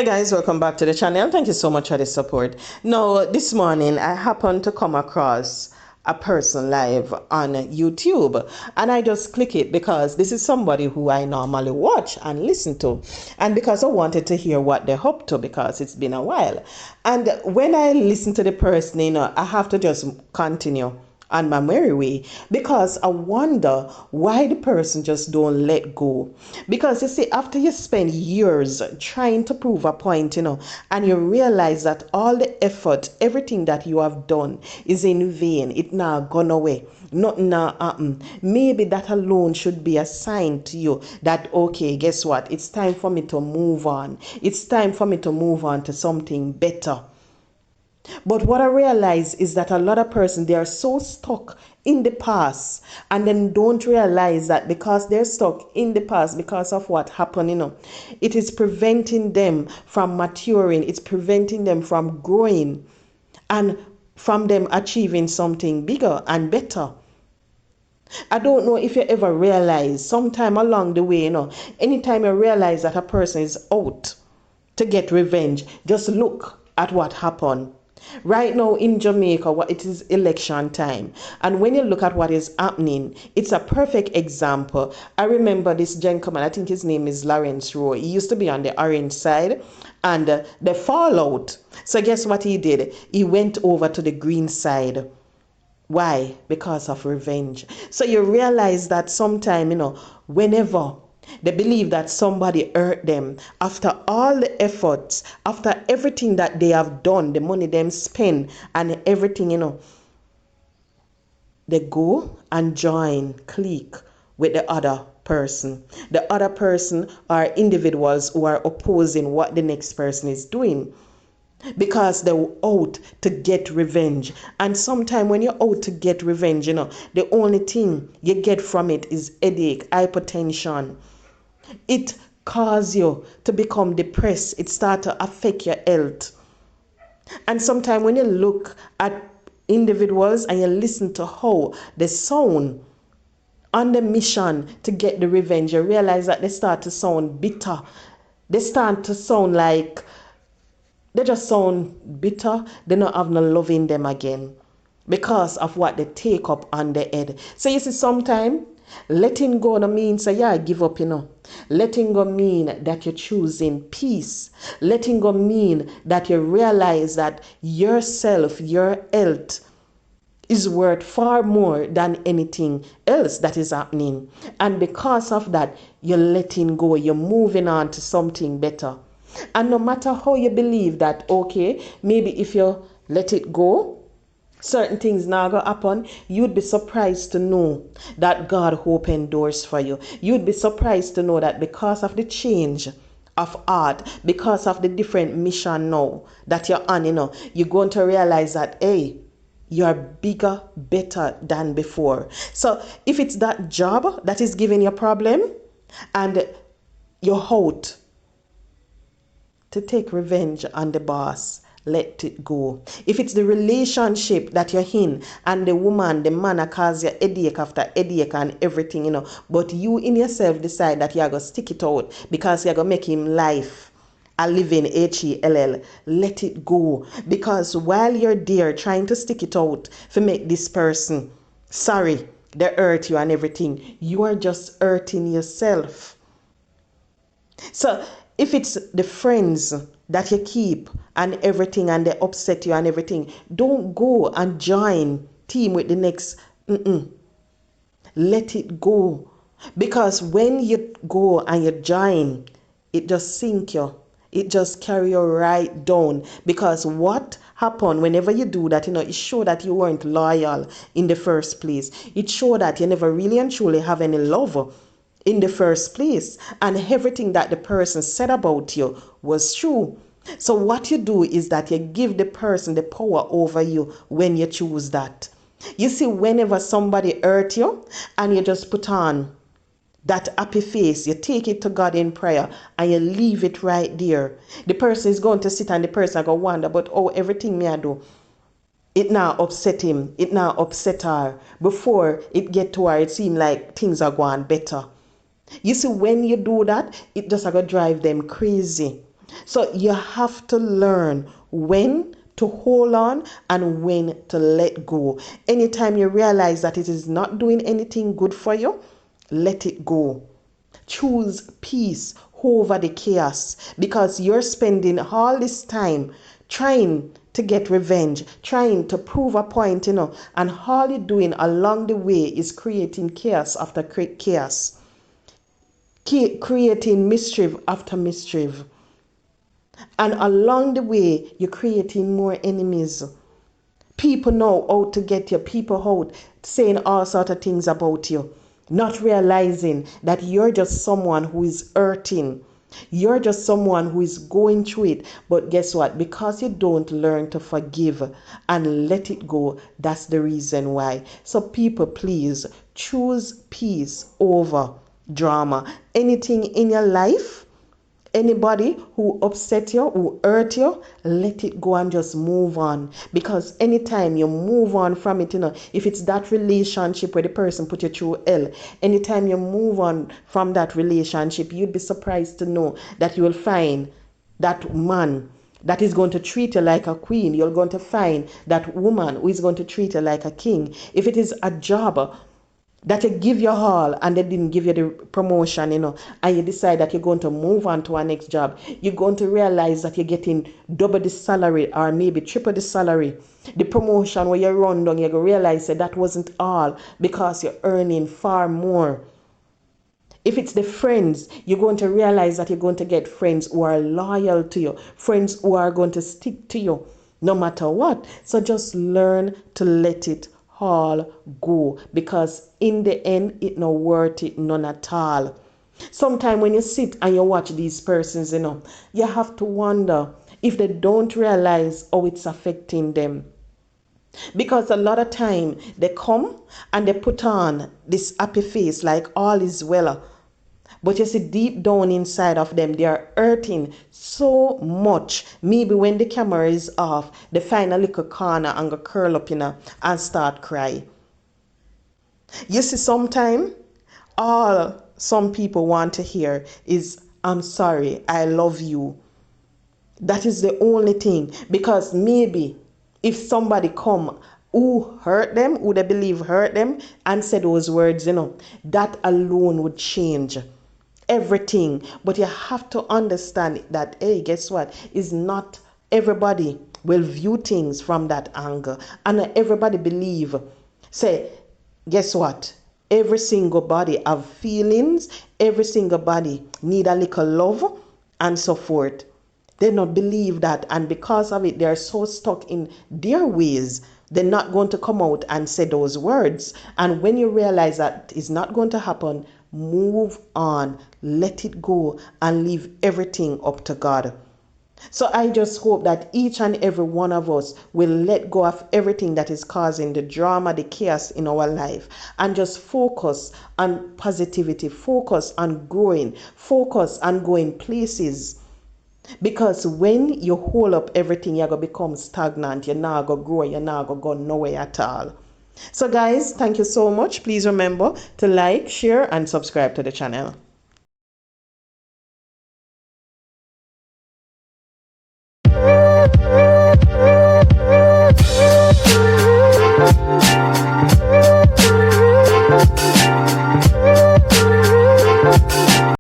Hi guys, welcome back to the channel. Thank you so much for the support. Now, this morning I happened to come across a person live on YouTube, and I just click it because this is somebody who I normally watch and listen to, and because I wanted to hear what they're up to because it's been a while. And when I listen to the person, I have to just continue on my merry way because I wonder why the person just don't let go. Because you see, after you spend years trying to prove a point, and you realize that all the effort, everything that you have done is in vain, it now gone away. Nothing now happen. Maybe that alone should be a sign to you that, okay, guess what? It's time for me to move on. It's time for me to move on to something better. But what I realize is that a lot of persons, they are so stuck in the past and then don't realize that because they're stuck in the past because of what happened, it is preventing them from maturing. It's preventing them from growing and from them achieving something bigger and better. I don't know if you ever realize sometime along the way, anytime you realize that a person is out to get revenge, just look at what happened. Right now in Jamaica, it is election time. And when you look at what is happening, it's a perfect example. I remember this gentleman, I think his name is Lawrence Rowe. He used to be on the orange side and the fallout. So guess what he did? He went over to the green side. Why? Because of revenge. So you realize that sometime, whenever they believe that somebody hurt them, after all the efforts, after everything that they have done, the money them spend and everything, they go and join, clique with the other person. The other person are individuals who are opposing what the next person is doing, because they're out to get revenge. And sometimes when you're out to get revenge, the only thing you get from it is headache, hypertension. It causes you to become depressed. It starts to affect your health. And sometimes when you look at individuals and you listen to how they sound on the mission to get the revenge, you realize that they start to sound bitter. They start to sound like they just sound bitter. They don't have no love in them again because of what they take up on the head. So you see, sometimes letting go no mean say, yeah, give up, Letting go mean that you're choosing peace. Letting go mean that you realize that yourself, your health is worth far more than anything else that is happening. And because of that, you're letting go. You're moving on to something better. And no matter how you believe that, okay, maybe if you let it go, certain things now gonna happen, you'd be surprised to know that God opened doors for you. You'd be surprised to know that because of the change of art, because of the different mission now that you're on, you're going to realize that, hey, you're bigger, better than before. So if it's that job that is giving you a problem and you're out to take revenge on the boss, let it go. If it's the relationship that you're in and the woman, the man cause you headache after headache and everything, but you in yourself decide that you're going to stick it out because you're going to make him life a living HELL, let it go. Because while you're there trying to stick it out to make this person sorry, they hurt you and everything, you are just hurting yourself. So if it's the friends that you keep and everything and they upset you and everything, don't go and join team with the next. Let it go. Because when you go and you join, it just sink you. It just carry you right down. Because what happened whenever you do that, it shows that you weren't loyal in the first place. It shows that you never really and truly have any love in the first place, and everything that the person said about you was true. So what you do is that you give the person the power over you when you choose that. You see, whenever somebody hurt you and you just put on that happy face, you take it to God in prayer and you leave it right there, the person is going to sit and the person is going to wonder, but oh, everything me I do, it now upset him, it now upset her. Before it get to her, it seemed like things are going better. You see, when you do that, it just going to drive them crazy. So you have to learn when to hold on and when to let go. Anytime you realize that it is not doing anything good for you, let it go. Choose peace over the chaos, because you're spending all this time trying to get revenge, trying to prove a point, and all you're doing along the way is creating chaos after chaos, creating mischief after mischief. And along the way, you're creating more enemies. People know how to get you. People out saying all sorts of things about you, not realizing that you're just someone who is hurting. You're just someone who is going through it. But guess what? Because you don't learn to forgive and let it go, that's the reason why. So people, please choose peace over drama. Anything in your life, anybody who upset you, who hurt you, let it go and just move on. Because anytime you move on from it, if it's that relationship where the person put you through hell, anytime you move on from that relationship, you'd be surprised to know that you will find that man that is going to treat you like a queen. You're going to find that woman who is going to treat you like a king. If it is a job that you give your all and they didn't give you the promotion, and you decide that you're going to move on to our next job, you're going to realize that you're getting double the salary or maybe triple the salary. The promotion where you run down, you're going to realize that wasn't all, because you're earning far more. If it's the friends, you're going to realize that you're going to get friends who are loyal to you, friends who are going to stick to you no matter what. So just learn to let it all go, because in the end it not worth it none at all. Sometimes when you sit and you watch these persons, you have to wonder if they don't realize how it's affecting them. Because a lot of time they come and they put on this happy face like all is well, but you see deep down inside of them, they are hurting so much. Maybe when the camera is off, they find a little corner and go curl up, and start cry. You see, sometimes all some people want to hear is, I'm sorry, I love you. That is the only thing. Because maybe if somebody come who hurt them, who they believe hurt them, and said those words, that alone would change everything. But you have to understand that, hey, guess what? Is not everybody will view things from that angle, and not everybody believe. Say, guess what? Every single body have feelings. Every single body need a little love and so forth. They not believe that, and because of it, they are so stuck in their ways. They're not going to come out and say those words. And when you realize that it's not going to happen, move on, let it go, and leave everything up to God. So I just hope that each and every one of us will let go of everything that is causing the drama, the chaos in our life, and just focus on positivity, focus on growing, focus on going places. Because when you hold up everything, you're going to become stagnant. You're not going to grow. You're not going to go nowhere at all. So guys, thank you so much. Please remember to like, share, and subscribe to the channel.